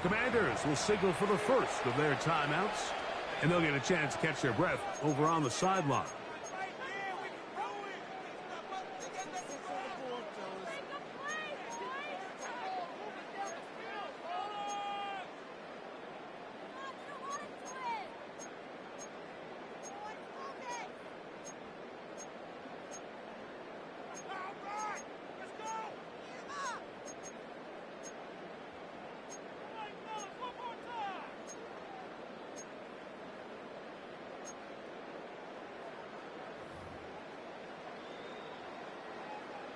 Commanders will signal for the first of their timeouts, and they'll get a chance to catch their breath over on the sideline.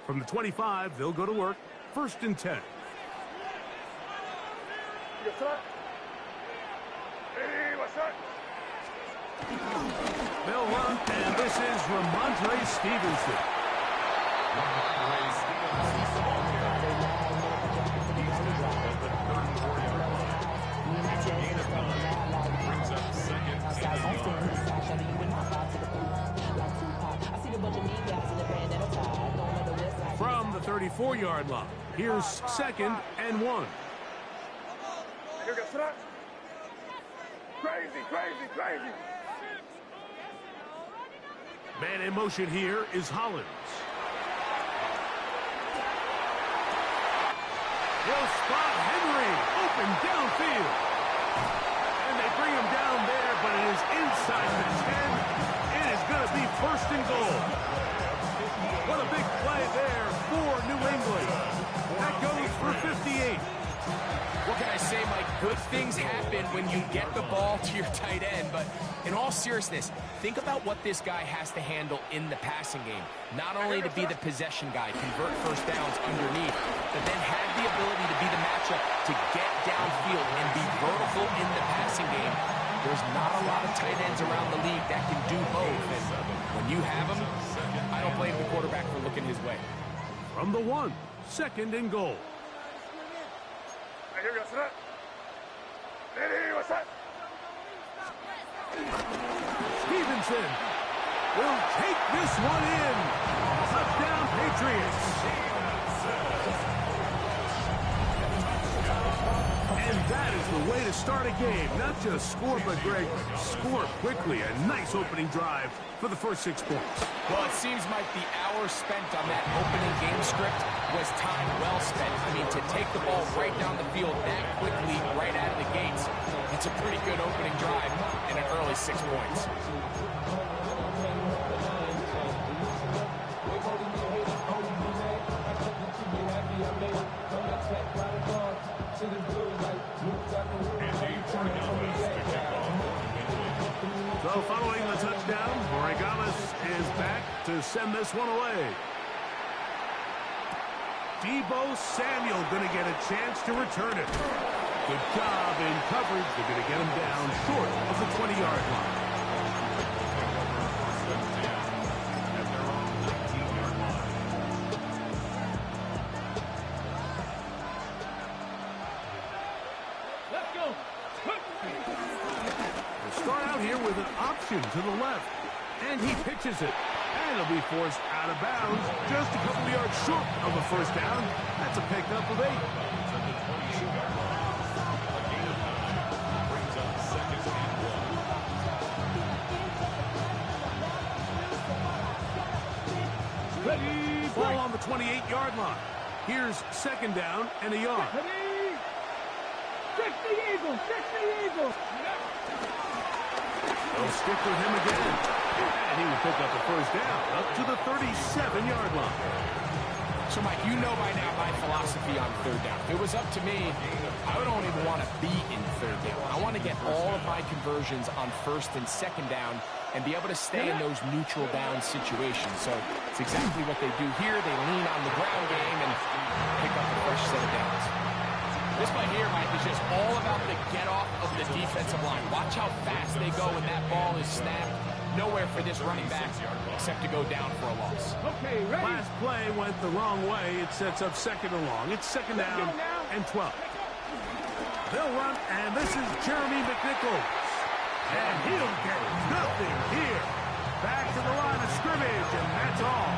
From the 25, they'll go to work. 1st and 10. They'll run, and this is Ramondre Stevenson. From the 34-yard line, here's 2nd and 1. Crazy. Man in motion here is Hollins. He'll spot Henry open downfield. And they bring him down there, but it is inside the 10. It is going to be 1st and goal. What a big play there for New England. That goes for 58. What can I say, Mike? Good things happen when you get the ball to your tight end, but in all seriousness, think about what this guy has to handle in the passing game. Not only to be the possession guy, convert first downs underneath, but then have the ability to be the matchup to get downfield and be vertical in the passing game. There's not a lot of tight ends around the league that can do both, and when you have them, I don't blame the quarterback for looking his way. From the 1, 2nd and goal. Stevenson will take this one in. Touchdown, Patriots. And that is the way to start a game. Not just score, but, Greg, score quickly. A nice opening drive for the first 6 points. Well, it seems like the hours spent on that opening game script was time well spent. I mean, to take the ball right down the field that quickly, right out of the gates, it's a pretty good opening drive and an early 6 points. So following the touchdown, Borregales is back to send this one away. Deebo Samuel going to get a chance to return it. Good job in coverage. They're going to get him down short of the 20-yard line. Start out here with an option to the left, and he pitches it, and it'll be forced out of bounds just a couple of yards short of a first down. That's a pickup of 8. Ball on the 28-yard line. Here's 2nd down and a yard. Check the Eagles! They'll stick with him again. And he will pick up the first down up to the 37-yard line. So, Mike, you know by now my philosophy on 3rd down. If it was up to me, I don't even want to be in 3rd down. I want to get all of my conversions on 1st and 2nd down and be able to stay in those neutral down situations. So it's exactly what they do here. They lean on the ground game and pick up a fresh set of downs. This play here, Mike, is just all about the get-off of the defensive line. Watch how fast they go when that ball is snapped. Nowhere for this running back except to go down for a loss. Okay, ready? Last play went the wrong way. It sets up 2nd and long. It's 2nd down and 12. They'll run, and this is Jeremy McNichols. And he'll get nothing here. Back to the line of scrimmage, and that's all.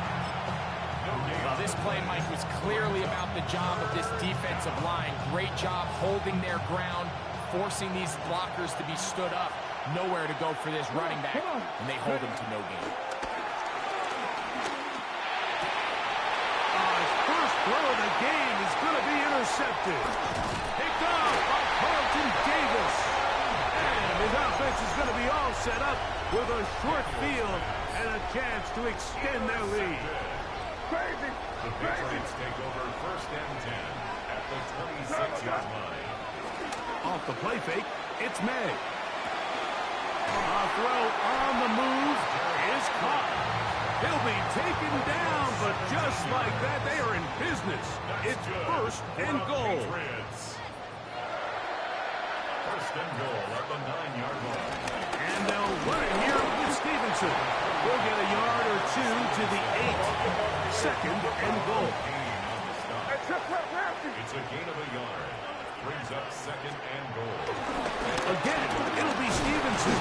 Well, this play, Mike, was clearly about the job of this defensive line. Great job holding their ground, forcing these blockers to be stood up. Nowhere to go for this running back, and they hold him to no gain. First throw of the game is going to be intercepted. Picked off by Carlton Davis. And his offense is going to be all set up with a short field and a chance to extend their lead. The Patriots take over 1st and 10 at the 26-yard line. Off the play fake, it's May. A throw on the move is caught. He'll be taken down, but just like that, they are in business. It's 1st and goal. 1st and goal at the 9-yard line. And they'll run it here with Stevenson. We'll get a yard or two to the 8. 2nd and goal. It's a gain of a yard. Brings up 2nd and goal. Again, it'll be Stevenson.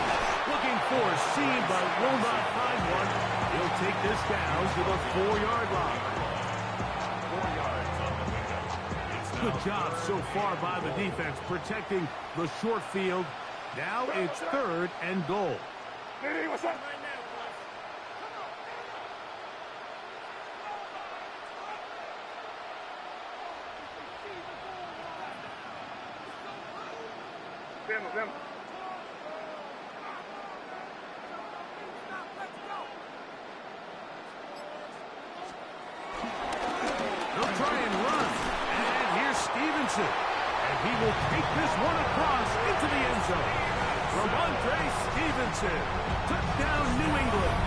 Looking for a seam, but will not find one. He'll take this down to the 4-yard line. 4 yards on the pickup. Good job so far by the defense protecting the short field. Now it's 3rd and goal. What's up? Them. They'll try and run. And here's Stevenson. And he will take this one across into the end zone. Ramondre Stevenson. Touchdown, New England.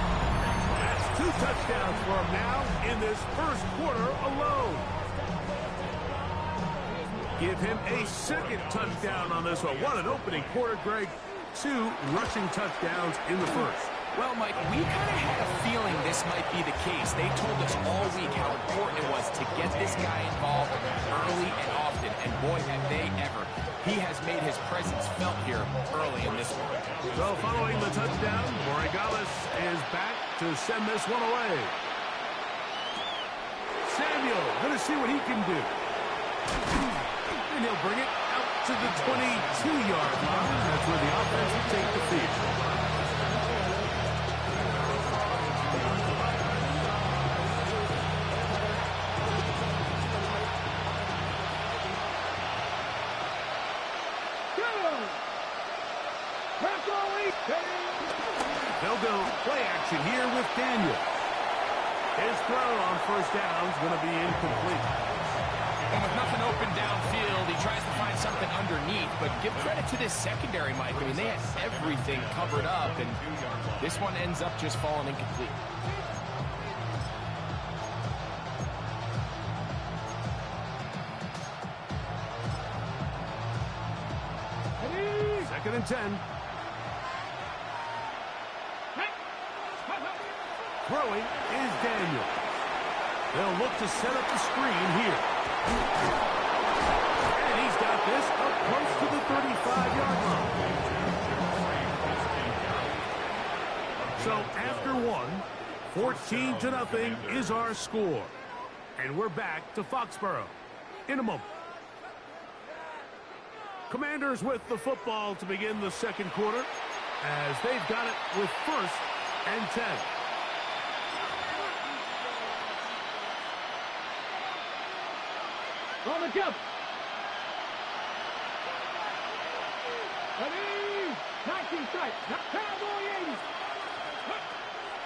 That's 2 touchdowns for him now in this first quarter alone. Give him a 2nd touchdown on this one. What an opening quarter, Greg. 2 rushing touchdowns in the first. Well, Mike, we kind of had a feeling this might be the case. They told us all week how important it was to get this guy involved early and often. And boy, have they ever. He has made his presence felt here early in this one. So following the touchdown, Borregales is back to send this one away. Samuel going to see what he can do. And he'll bring it out to the 22-yard line. That's where the offense will take the field. They'll go play action here with Daniel. His throw on 1st down is going to be incomplete. And with nothing open downfield, he tries to find something underneath. But give credit to this secondary, Mike. I mean, they had everything covered up, and this one ends up just falling incomplete. Second and 10. Throwing is Daniel. They'll look to set up the screen here. And he's got this up close to the 35-yard line. So after 14-0 is our score. And we're back to Foxborough in a moment. Commanders with the football to begin the second quarter as they've got it with 1st and 10. On the jump. Ready? 19 strike. Cowboy 80.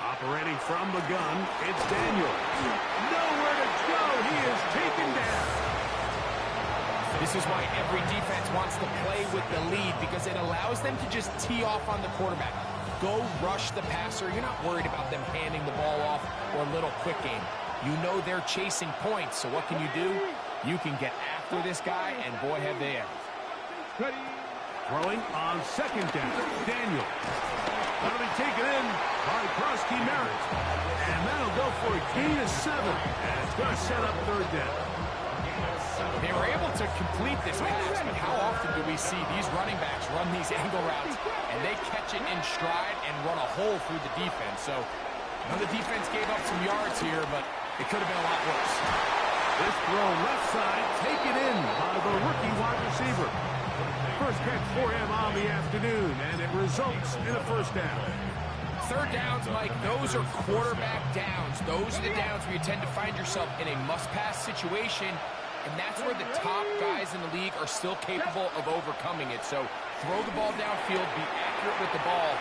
Operating from the gun, it's Daniel. Nowhere to go. He is taken down. This is why every defense wants to play with the lead, because it allows them to just tee off on the quarterback. Go rush the passer. You're not worried about them handing the ball off or a little quick game. You know they're chasing points, so what can you do? You can get after this guy, and boy, have they ever. Ready? Throwing on 2nd down, Daniel. That'll be taken in by Krusty Merritt. And that'll go for a gain of 7. And it's going to set up 3rd down. They were able to complete this pass, but how often do we see these running backs run these angle routes, and they catch it in stride and run a hole through the defense? So, the defense gave up some yards here, but It could have been a lot worse. This throw left side taken in by the rookie wide receiver. First catch for him on the afternoon, and it results in a first down. Third downs, Mike, those are quarterback downs. Those are the downs where you tend to find yourself in a must-pass situation, and that's where the top guys in the league are still capable of overcoming it. So throw the ball downfield, be accurate with the ball.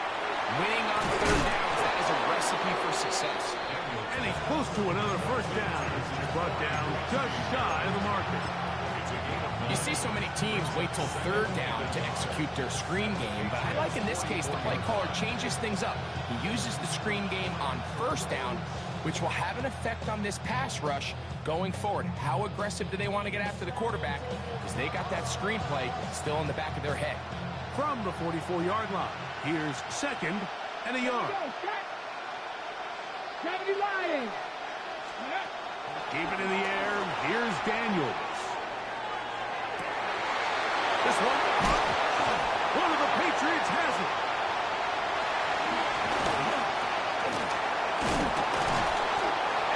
Winning on third downs, that is a recipe for success. And he's close to another first down. He's brought down just shy of the marker. You see so many teams wait till third down to execute their screen game, but I like in this case the play caller changes things up. He uses the screen game on first down, which will have an effect on this pass rush going forward. How aggressive do they want to get after the quarterback? Because they got that screen play still in the back of their head. From the 44-yard line, here's second and a yard. Keep it in the air. Here's Daniels. This one of the Patriots has it.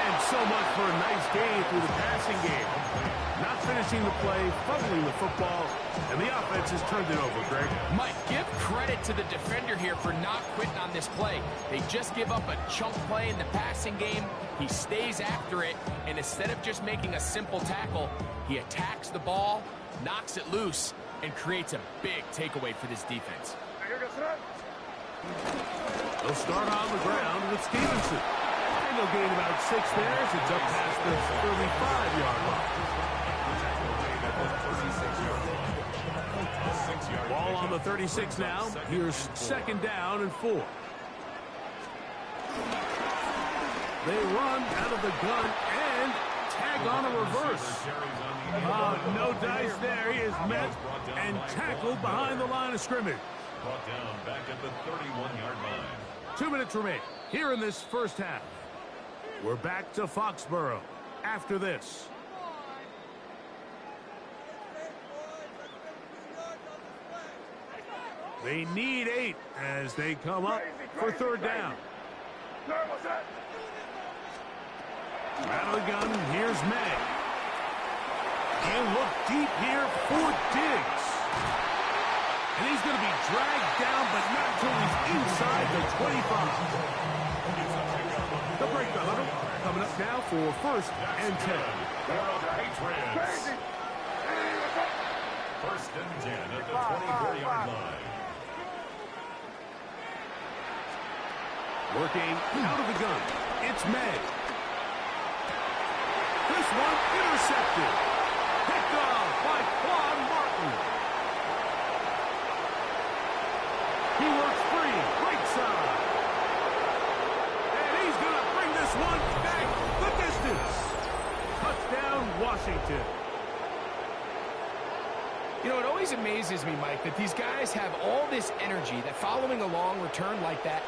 And so much for a nice gain through the passing game. Not finishing the play, fumbling the football, and the offense has turned it over, Greg. Mike, give credit to the defender here for not quitting on this play. They just give up a chunk play in the passing game. He stays after it, and instead of just making a simple tackle, he attacks the ball, knocks it loose, and creates a big takeaway for this defense. They'll start on the ground with Stevenson. And they'll gain about 6 there as it's up past the 35-yard line. Ball on the 36 now. Here's second down and 4. They run out of the gun and tag on a reverse. No dice there. He is met and tackled behind the line of scrimmage. Brought down back at the 31-yard line. 2 minutes remain here in this first half. We're back to Foxborough after this. They need 8 as they come up for third down. Out of the gun, here's May. He'll look deep here for Diggs. And he's going to be dragged down, but not until he's inside the 25. They'll break the huddle. Coming up now for first and 10. Patriots. First and 10 at the 24-yard line. Working out of the gun. It's May. This one intercepted. Picked off by Quan Martin. He works free. Right side. And he's going to bring this one back the distance. Touchdown, Washington. You know, it always amazes me, Mike, that these guys have all this energy that following a long return like that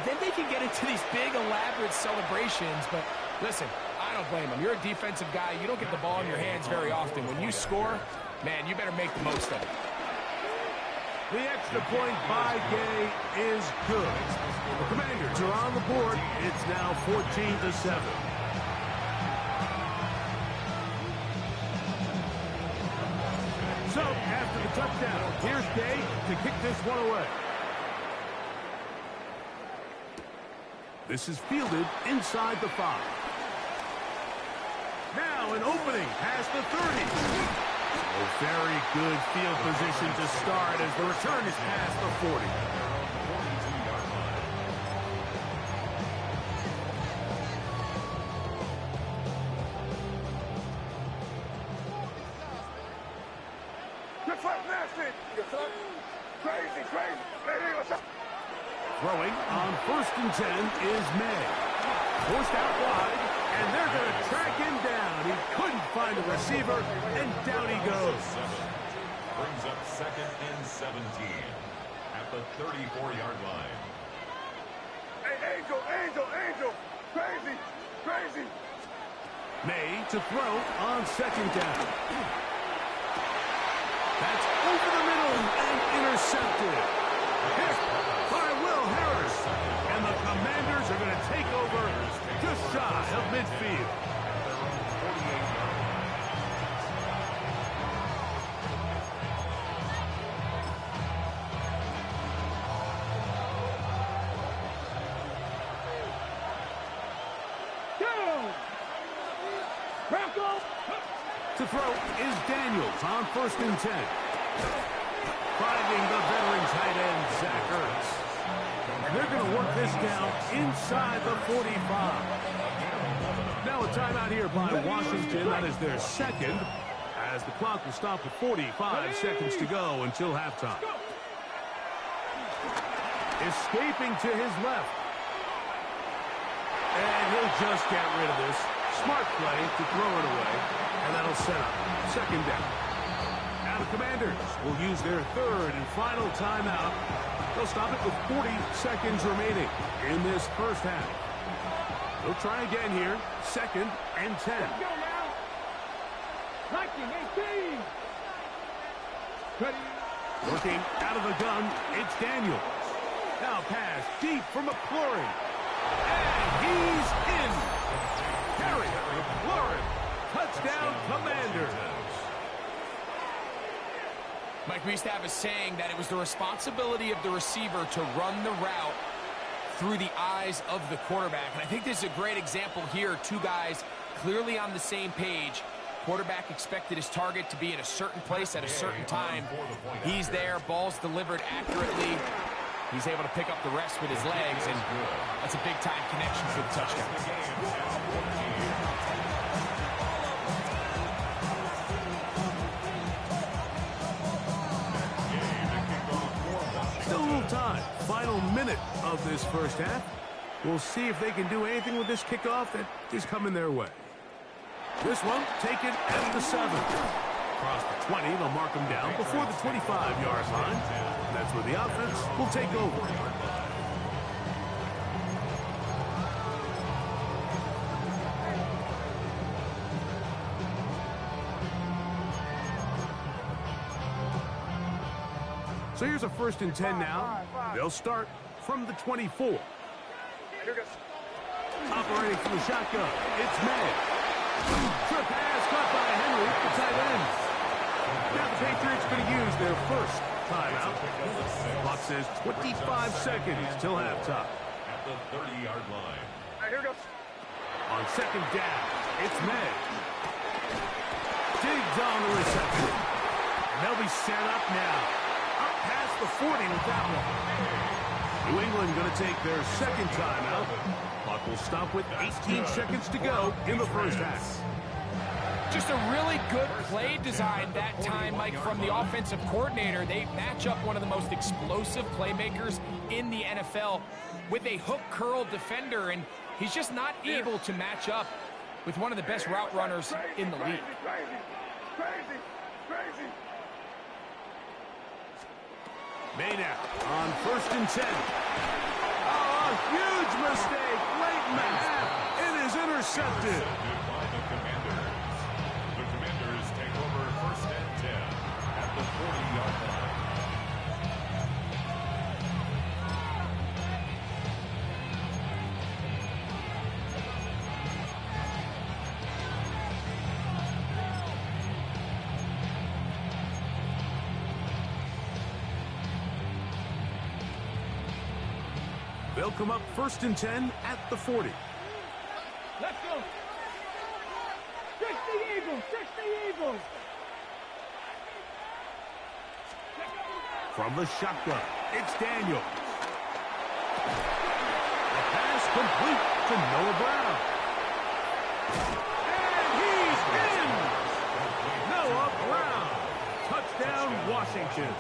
then they can get into these big, elaborate celebrations. But listen, I don't blame them. You're a defensive guy. You don't get the ball in your hands very often. When you score, man, you better make the most of it. The extra point by Gay is good. The Commanders are on the board. It's now 14-7. So, after the touchdown, here's Gay to kick this one away. This is fielded inside the 5. Now an opening past the 30. A very good field position to start as the return is past the 40. Throwing on first and 10 is May. Forced out wide, and they're going to track him down. He couldn't find a receiver, and down he goes. Brings up second and 17 at the 34-yard line. Hey, Angel! Crazy! May to throw on second down. That's over the middle and intercepted. Hit by Will Harris. And the Commanders are going to take over just shy of midfield. To throw is Daniels on 1st and 10. Finding the veteran tight end, Zach Ertz. And they're going to work this down inside the 45. Now a timeout here by Washington. That is their second, as the clock will stop with 45 seconds to go until halftime. Escaping to his left. And he'll just get rid of this. Smart play to throw it away. And that'll set up 2nd down. Now the Commanders will use their 3rd and final timeout. They'll stop it with 40 seconds remaining in this first half. They'll try again here. 2nd and 10. Working out of the gun, it's Daniels. Now pass deep from McLaurin. And he's in. Terry McLaurin. Touchdown, Commanders. Mike, we used to have a saying that it was the responsibility of the receiver to run the route through the eyes of the quarterback. And I think this is a great example here. 2 guys clearly on the same page. Quarterback expected his target to be in a certain place at a certain time. He's there. Ball's delivered accurately. He's able to pick up the rest with his legs, and that's a big-time connection for the touchdown. Still a little time. Final minute of this first half. We'll see if they can do anything with this kickoff that is coming their way. This one taken at the 7. Across the 20, they'll mark them down before the 25-yard line. And that's where the offense will take over. So here's a 1st and 10 now. They'll start from the 24. Operating from the shotgun, it's May. Trip pass caught by Henry, the tight end. Now the Patriots going to use their first timeout. Clock says 25 seconds till halftime. At the 30-yard line. On 2nd down, it's May. Diggs on the reception. And they'll be set up now. Up past the 40 with that one. New England going to take their 2nd timeout. Clock will stop with 18 seconds to go in the first half. Just a really good play design that time, Mike, from the offensive coordinator. They match up one of the most explosive playmakers in the NFL with a hook curl defender, and he's just not able to match up with one of the best route runners in the league. Maynard on 1st and 10. Oh, a huge mistake late in the half. It is intercepted. By the Commanders. The Commanders take over 1st and 10 at the 40-yard line. They'll come up 1st and 10 at the 40. Let's go. Fix the Eagles. Fix the Eagles. From the shotgun, it's Daniels. A pass complete to Noah Brown. And he's in! Noah Brown. Touchdown, Washington.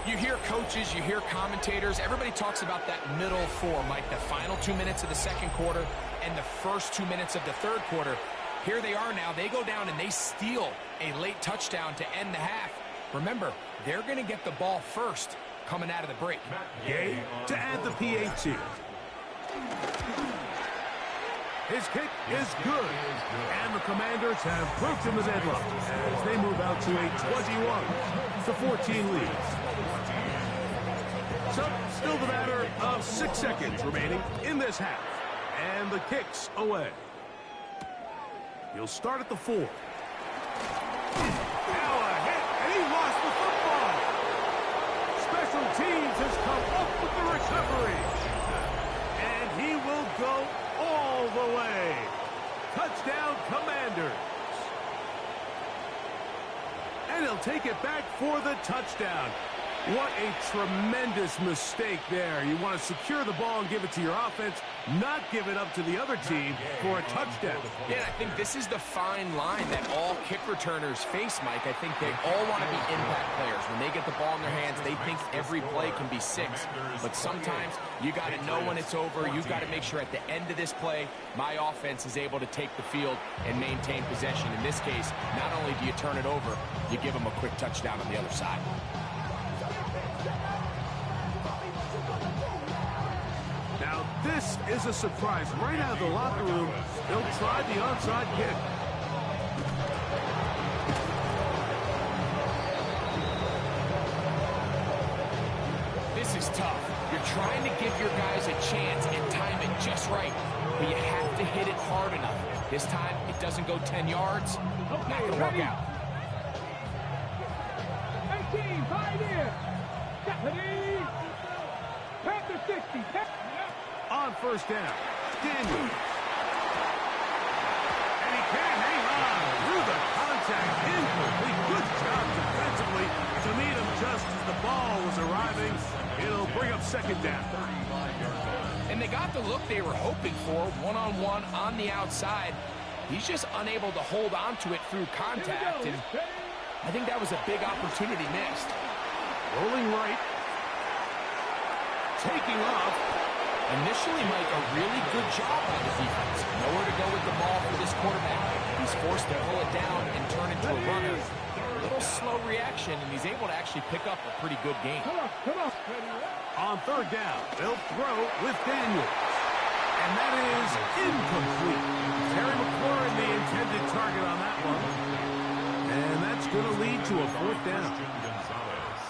You hear coaches, you hear commentators, everybody talks about that middle 4, Mike, the final 2 minutes of the 2nd quarter and the first 2 minutes of the 3rd quarter. Here they are now. They go down and they steal a late touchdown to end the half. Remember, they're going to get the ball first coming out of the break. Gay to add the PAT. His kick is good. And the Commanders have broken the deadlock as they move out to a 21-14 lead. So, still the matter of 6 seconds remaining in this half. And the kick's away. He'll start at the 4. Now a hit, and he lost the football. Special teams has come up with the recovery. And he will go all the way. Touchdown, Commanders. And he'll take it back for the touchdown. What a tremendous mistake there. You want to secure the ball and give it to your offense, not give it up to the other team for a touchdown. Yeah, I think this is the fine line that all kick returners face, Mike. I think they all want to be impact players. When they get the ball in their hands, they think every play can be 6. But sometimes you got to know when it's over. You've got to make sure at the end of this play, my offense is able to take the field and maintain possession. In this case, not only do you turn it over, you give them a quick touchdown on the other side. Now, this is a surprise. Right out of the locker room, they'll try the onside kick. This is tough. You're trying to give your guys a chance and time it just right, but you have to hit it hard enough. This time, it doesn't go 10 yards. Not going to work out. 18, 5 here. Ready? Pass to 60. On first down, Daniel. And he can't hang on through the contact. Incomplete. Good job defensively to meet him just as the ball was arriving. It'll bring up second down. And they got the look they were hoping for, one-on-one on the outside. He's just unable to hold on to it through contact, and I think that was a big opportunity missed. Rolling right. Taking off. Initially, Mike, a really good job by the defense. Nowhere to go with the ball for this quarterback. He's forced to pull it down and turn into a runner. A little slow reaction, and he's able to actually pick up a pretty good game. Come on. On third down, they'll throw with Daniels. And that is incomplete. Terry McLaurin, the intended target on that one. And that's going to lead to a fourth down.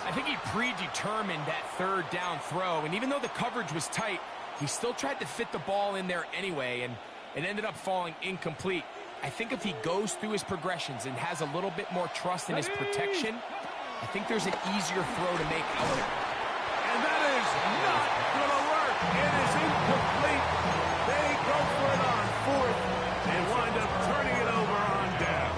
I think he predetermined that third down throw, and even though the coverage was tight, he still tried to fit the ball in there anyway, and it ended up falling incomplete. I think if he goes through his progressions and has a little bit more trust in his protection, I think there's an easier throw to make out there. And that is not going to work. It is incomplete. They go for it on fourth and wind up turning it over on down.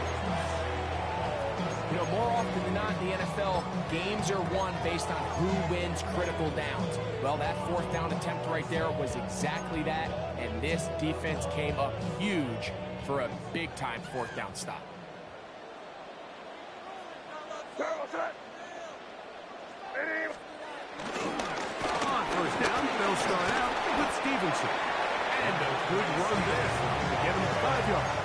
You know, more often than not in the NFL, games are won based on who wins critical downs. Well, that fourth down attempt right there was exactly that, and this defense came up huge for a big-time fourth down stop. On first down, they'll start out with Stevenson. And a good run there to get him 5 yards.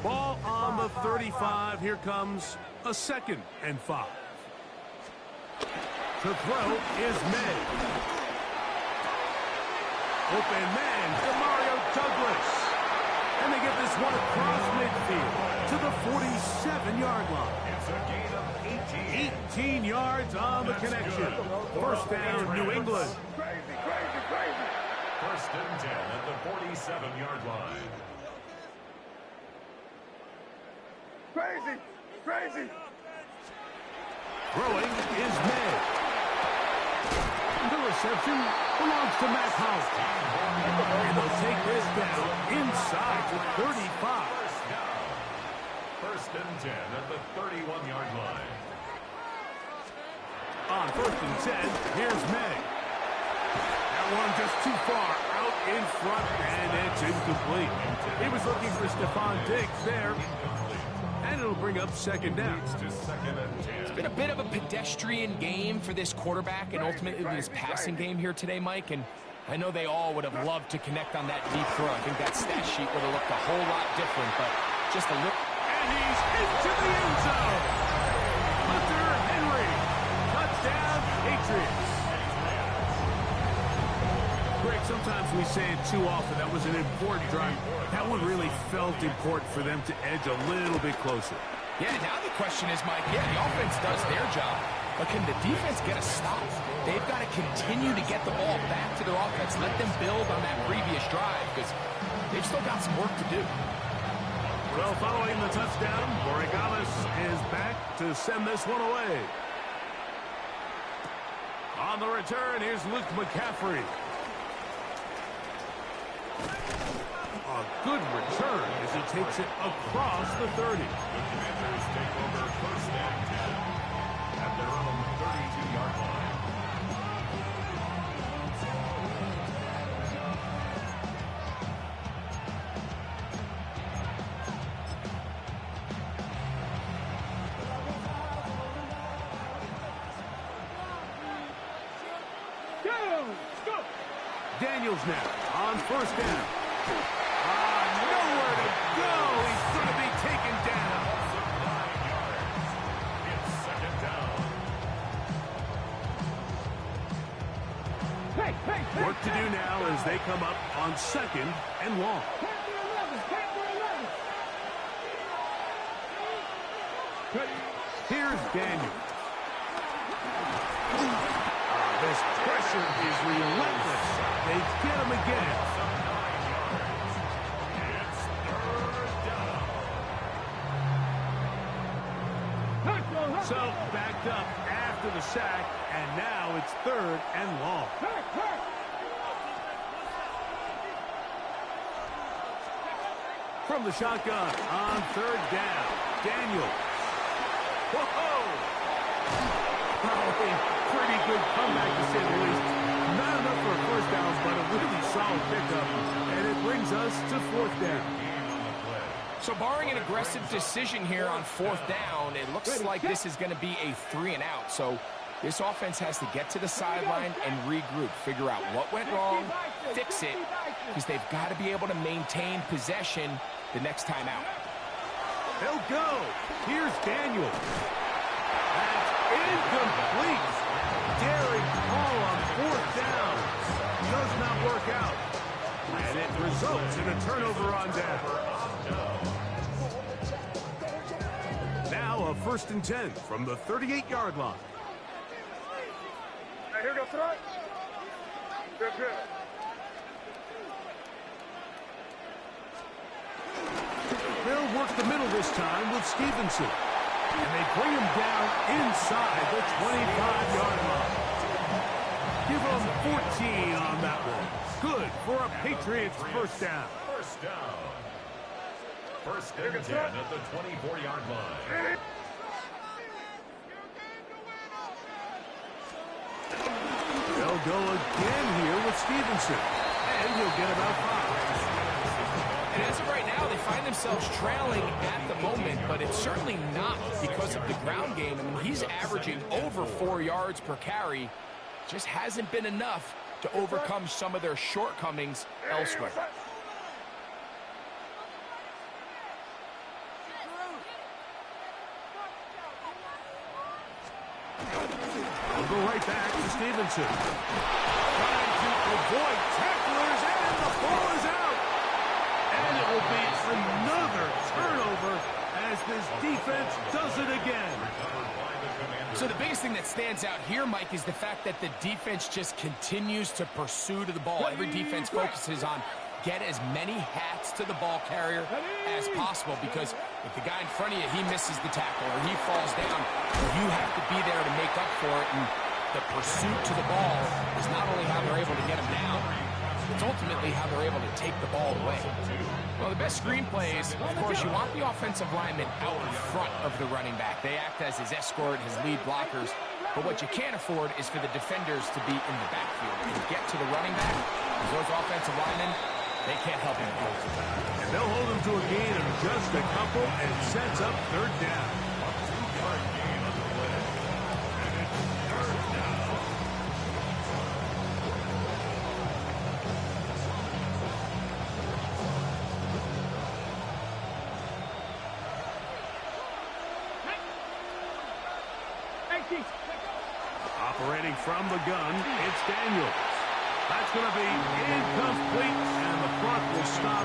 Ball on the 35. Here comes a 2nd and 5. To throw is May. Open man, Demario Douglas. And they get this one across midfield to the 47-yard line. It's a gain of 18. 18 yards on the connection. First down, New England. Crazy. First and 10 at the 47-yard line. Crazy. Throwing is May. The reception belongs to Matt Howard. And they'll take this down inside the 35. First and 10 at the 31-yard line. On first and 10, here's May. That one just too far out in front, and it's incomplete. He was looking for Stephon Diggs there. And it'll bring up second down. It's been a bit of a pedestrian game for this quarterback and ultimately this passing game here today, Mike. And I know they all would have loved to connect on that deep throw. I think that stat sheet would have looked a whole lot different, but just a look. And he's into the end zone. Hunter Henry. Touchdown, Patriots. Greg, sometimes we say it too often. That was an important drive. That one really felt important for them to edge a little bit closer. Yeah, now the question is, Mike, the offense does their job. But can the defense get a stop? They've got to continue to get the ball back to their offense. Let them build on that previous drive because they've still got some work to do. Well, following the touchdown, Borregales is back to send this one away. On the return, here's Luke McCaffrey. A good return as he takes it across the 30. The Commanders take over first and 10 at their own 32-yard line. Daniels now on first down. Nowhere to go. He's going to be taken down. 9 yards. It's second down. Work to do now as they come up on second and long. Here's Daniel. This pressure is relentless. They get him again. It's third down. So backed up after the sack, and now it's third and long. From the shotgun on third down, Daniel. Whoa! Pretty good comeback, to say the least. Not enough for a first down, but a really solid pickup. And it brings us to fourth down. So barring an aggressive decision here on fourth down, it looks like this is going to be a 3 and out. So this offense has to get to the sideline and regroup, figure out what went wrong, fix it, because they've got to be able to maintain possession the next time out. They'll go. Here's Daniel. That's incomplete. Daring ball on fourth down. Does not work out. And it results in a turnover on down. Now a first and 10 from the 38-yard line. Here goes front. Good. They'll work the middle this time with Stevenson. And they bring him down inside the 25-yard line. Give him 14 on that one. Good for a Patriots first down. First down. First and 10 at the 24-yard line. They'll go again here with Stevenson. And he'll get about 5. And as of right now, they find themselves trailing at the moment, but it's certainly not because of the ground game. I mean, he's averaging over 4 yards per carry. Just hasn't been enough to overcome some of their shortcomings elsewhere. We'll go right back to Stevenson. Trying to avoid tacklers, and the ball is out. And it will be another turnover as this defense does it again. So the biggest thing that stands out here, Mike, is the fact that the defense just continues to pursue to the ball. Every defense focuses on get as many hats to the ball carrier as possible, because if the guy in front of you, he misses the tackle or he falls down, you have to be there to make up for it. And the pursuit to the ball is not only how they're able to get him down, it's ultimately how they're able to take the ball away. Well, the best screenplays, of course, you want the offensive lineman out in front of the running back. They act as his escort, his lead blockers. But what you can't afford is for the defenders to be in the backfield and get to the running back. Those offensive linemen, they can't help him. And they'll hold him to a gain of just a couple and sets up third down. Operating from the gun, it's Daniels. That's going to be incomplete, and the clock will stop.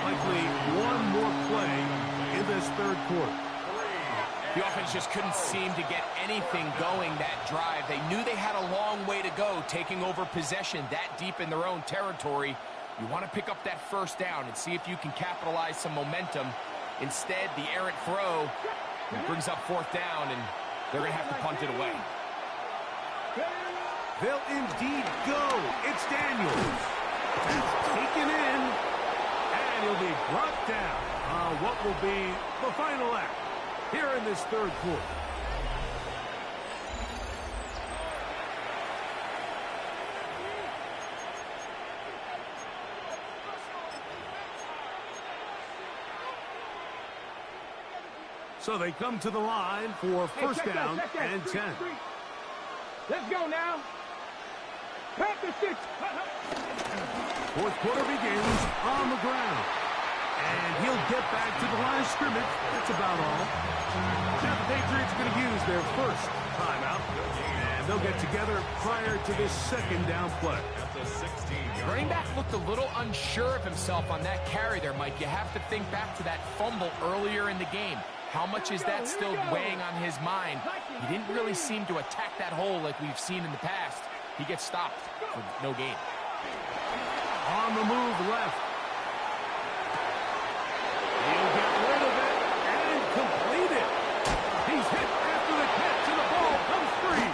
Likely one more play in this third quarter. The offense just couldn't seem to get anything going that drive. They knew they had a long way to go, taking over possession that deep in their own territory. You want to pick up that first down and see if you can capitalize some momentum. Instead, the errant throw brings up fourth down, and they're going to have to punt it away. They'll indeed go. It's Daniels. That's taken in, and he'll be brought down. What will be the final act here in this third quarter. So they come to the line for first down and 10. Let's go now. Pack the six. Fourth quarter begins on the ground. And he'll get back to the line of scrimmage. That's about all. Now the Patriots are going to use their first timeout. And they'll get together prior to this second down play. Running back looked a little unsure of himself on that carry there, Mike. You have to think back to that fumble earlier in the game. How much is that still weighing on his mind? He didn't really seem to attack that hole like we've seen in the past. He gets stopped for no gain. On the move left. He'll get rid of it and complete it. He's hit after the catch, and the ball comes free.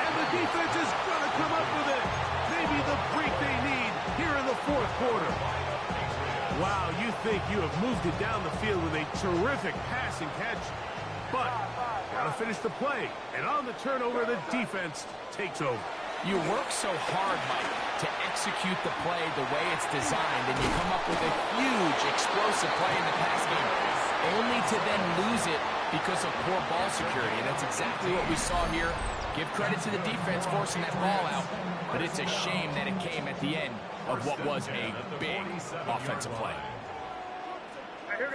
And the defense is going to come up with it. Maybe the break they need here in the fourth quarter. Wow, you think you have moved it down the field with a terrific pass and catch. But got to finish the play. And on the turnover, the defense takes over. You work so hard, Mike, to execute the play the way it's designed, and you come up with a huge, explosive play in the pass game, only to then lose it because of poor ball security. And that's exactly what we saw here. Give credit to the defense forcing that ball out, but it's a shame that it came at the end of what was a big offensive play. They'll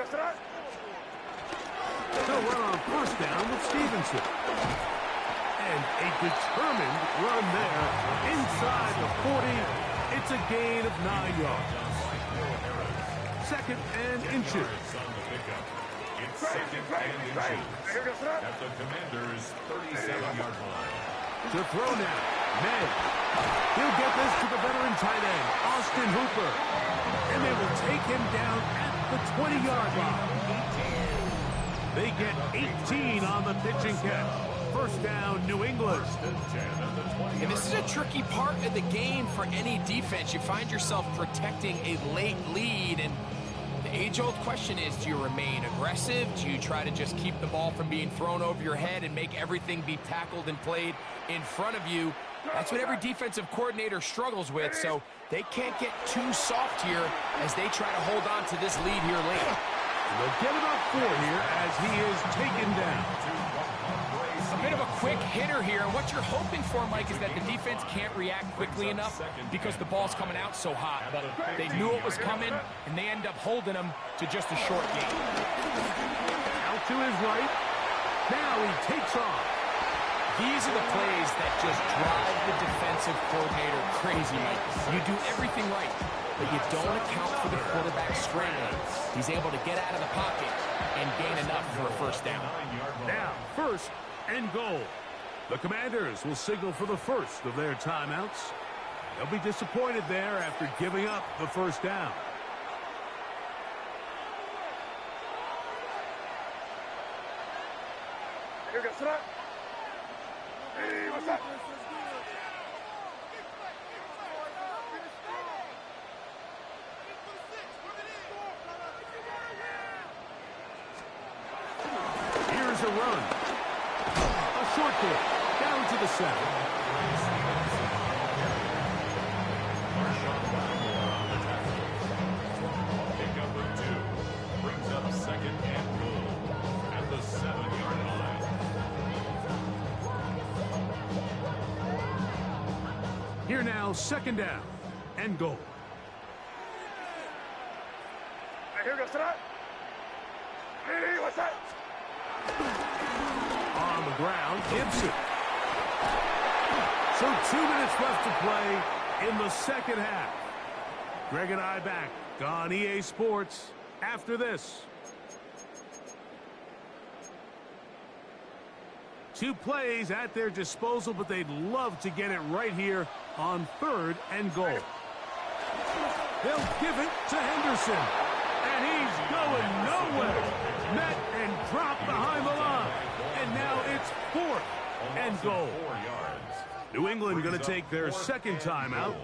run on first down with Stevenson. And a determined run there inside the 40. It's a gain of 9 yards. Second and inches. It's second and inches at the Commanders' 37-yard line. To throw now. Ned. He'll get this to the veteran tight end, Austin Hooper. And they will take him down at the 20-yard line. They get 18 on the pitch and catch. First down, New England. And this is a tricky part of the game for any defense. You find yourself protecting a late lead, and the age-old question is, do you remain aggressive? Do you try to just keep the ball from being thrown over your head and make everything be tackled and played in front of you? That's what every defensive coordinator struggles with, so they can't get too soft here as they try to hold on to this lead here late. They'll get about 4 here as he is taken down. A bit of a quick hitter here. What you're hoping for, Mike, is that the defense can't react quickly enough because the ball's coming out so hot. But they knew it was coming, and they end up holding them to just a short gain. Out to his right. Now he takes off. These are the plays that just drive the defensive coordinator crazy, Mike. You do everything right, but you don't account for the quarterback scrambling. He's able to get out of the pocket and gain enough for a first down. Now, first and goal. The Commanders will signal for the first of their timeouts. They'll be disappointed there after giving up the first down. Hey, what's up? Here's a run. A short kick down to the center. Pickup of 2 brings up second and goal at the 7-yard line. Here now, second down and goal. Here goes that. Hey, what's that? On the ground, Gibson. So 2 minutes left to play in the second half. Greg and I back on EA Sports after this. 2 plays at their disposal, but they'd love to get it right here on 3rd and goal. They'll give it to Henderson. And he's going nowhere. Met and dropped behind the line. And now it's 4th and goal. 4 yards. New England going to take their 2nd timeout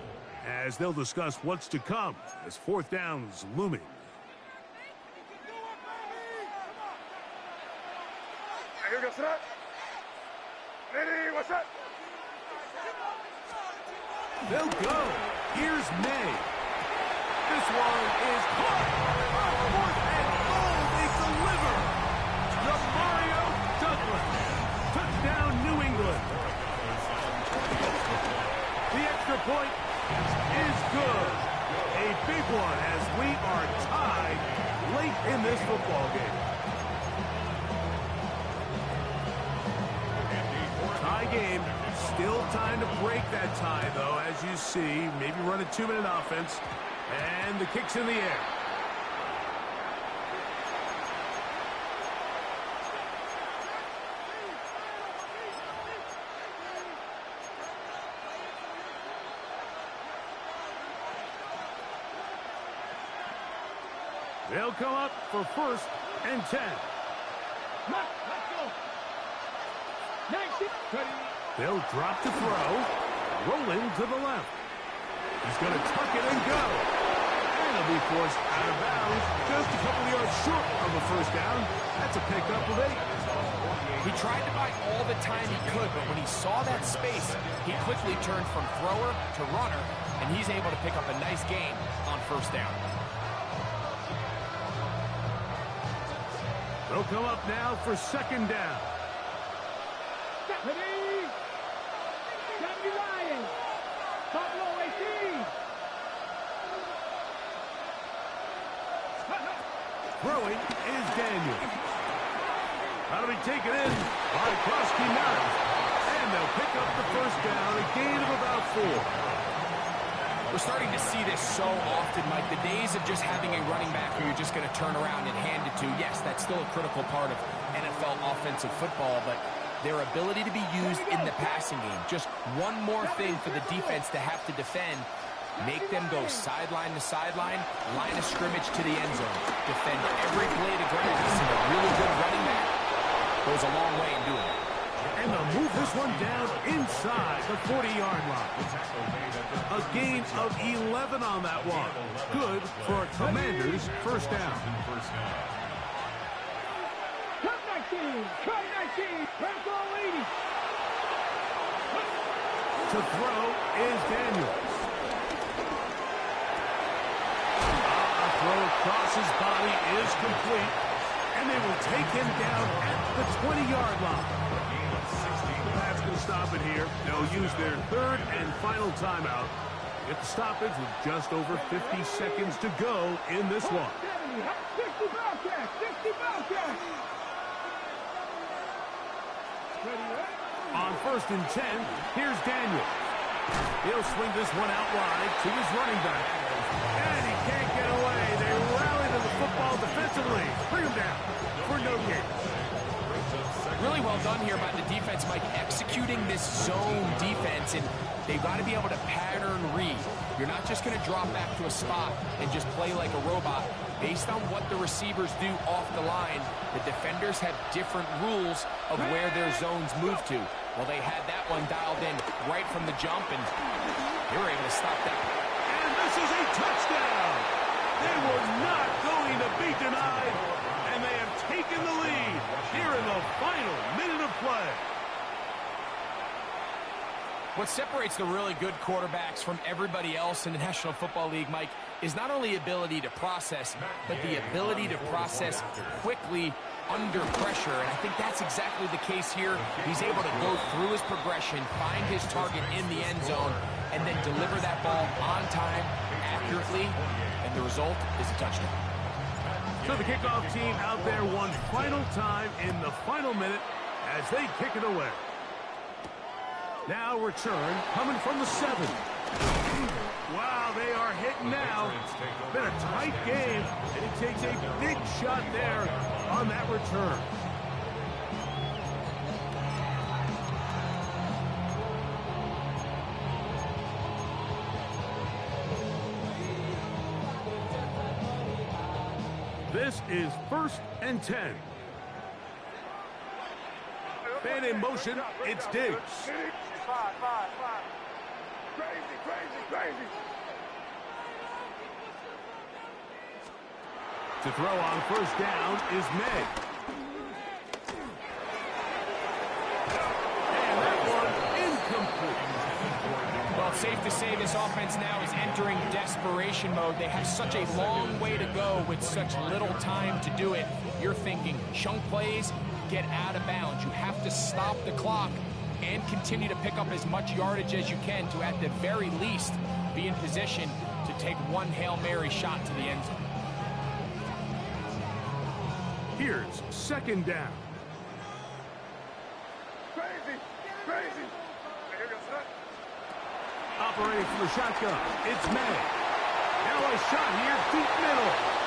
as they'll discuss what's to come as 4th down's looming. Here goes that. Ready, what's that? They'll go. Here's May. This one is caught. 4th and goal. They deliver. The Mario Douglas. Touchdown, New England. The extra point is good. A big one as we are tied late in this football game. Tie game. Still time to break that tie, though, as you see. Maybe run a 2-minute offense. And the kick's in the air. They'll come up for 1st and 10. Let's go. 19. They'll drop to throw. Rolling to the left. He's going to tuck it and go. And he'll be forced out of bounds. Just a couple of yards short of a 1st down. That's a pickup of 8. He tried to buy all the time he could, but when he saw that space, he quickly turned from thrower to runner, and he's able to pick up a nice gain on 1st down. They'll come up now for 2nd down. Ready. Deputy Ryan. Buffalo 18. Throwing is Daniel. That'll be taken in by Krosky Merritt. And they'll pick up the 1st down, a gain of about 4. We're starting to see this so often, Mike. The days of just having a running back who you're just going to turn around and hand it to, yes, that's still a critical part of NFL offensive football, but their ability to be used in the passing game, just one more thing for the defense to have to defend, make them go sideline to sideline, line of scrimmage to the end zone, defend every blade of grass, and a really good running back goes a long way in doing it. And they'll move this one down inside the 40-yard line. A gain of 11 on that one. Good for a Commanders 1st down. Cut 19. Cut 19. Franco 80. To throw is Daniels. A throw across his body is complete. And they will take him down at the 20-yard line. That's going to stop it here. They'll use their 3rd and final timeout. Get the stoppage with just over 50 seconds to go in this one. 60 Bobcats. 60 Bobcats. On 1st and 10, here's Daniel. He'll swing this one out wide to his running back. And he can't get away. They rally to the football defensively. Bring him down for no gain. Really well done here by the defense, Mike, executing this zone defense, and they've got to be able to pattern read. You're not just going to drop back to a spot and just play like a robot. Based on what the receivers do off the line, the defenders have different rules of where their zones move to. Well, they had that one dialed in right from the jump, and they were able to stop that. And this is a touchdown. They were not going to be denied, and they have taken the lead here in the final minute of play. What separates the really good quarterbacks from everybody else in the National Football League, Mike, is not only ability to process, but the ability to process quickly under pressure. And I think that's exactly the case here. He's able to go through his progression, find his target in the end zone, and then deliver that ball on time, accurately, and the result is a touchdown. So the kickoff team out there one final time in the final minute as they kick it away. Now return coming from the 7. Wow, they are hitting now. Been a tight game, and he takes a big shot there on that return. This is 1st and 10. Man in motion, it's Diggs. Five. Crazy. To throw on 1st down is May. And that one incomplete. Well, it's safe to say this offense now is entering desperation mode. They have such a long way to go with such little time to do it. You're thinking chunk plays, get out of bounds. You have to stop the clock and continue to pick up as much yardage as you can to, at the very least, be in position to take one Hail Mary shot to the end zone. Here's 2nd down. Crazy. Here goes that. Operating from the shotgun, it's May. Now a shot here, deep middle.